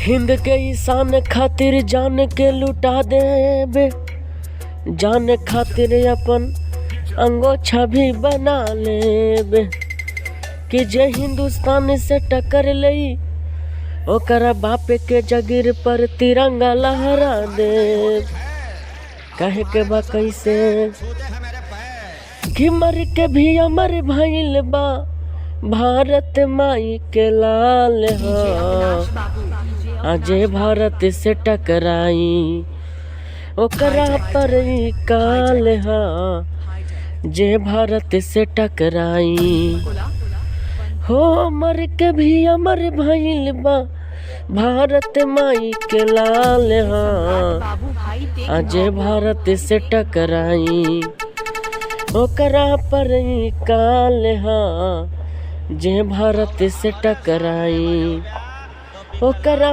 हिंद के ईशान खातिर जान के लुटा देबे, जान खातिर अपन अंगोछा भी बना लेबे। कि जे हिंदुस्तान से टक्कर लई ओकरा बाप के जगीर पर तिरंगा लहरा दे। कहे के बा कैसे कि मर के भी अमर भइल बा भारत माई के लाल हा। अजय भारत से टकराई ओकरा पर ही काल हा। जे भारत से टकराई हो मर के भी अमर भइल बा भारत माई के लाल हा। अजय भारत से टकराई ओकरा पर ही काल हा। जे भारत से टकराई ओकरा